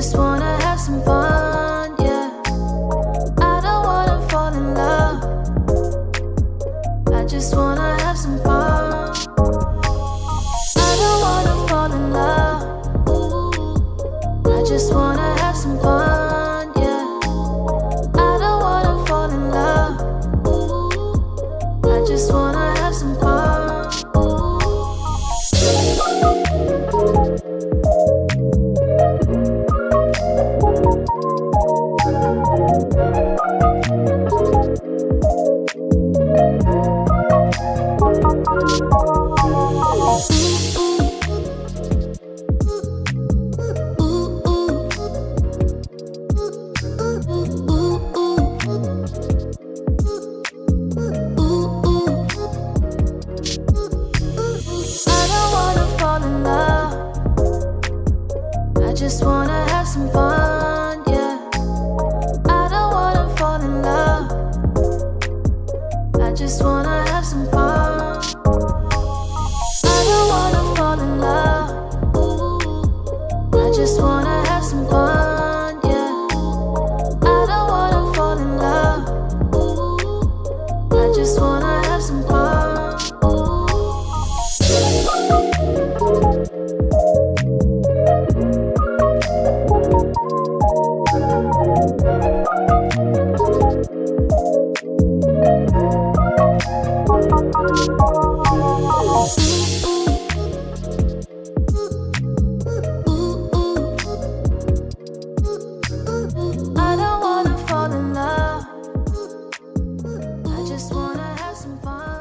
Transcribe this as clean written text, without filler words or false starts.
just wanna have some fun, yeah. I don't wanna fall in love. I just wanna have some fun. I don't wanna fall in love. I just wanna have some fun, yeah. I don't wanna fall in love. I just wanna have some fun. I just wanna have some fun, yeah. I don't wanna fall in love. I just wanna have some fun. I don't wanna fall in love. I just wanna have some fun, yeah. I don't wanna fall in love. I just wanna have some fun. I don't wanna fall in love. I just wanna have some fun.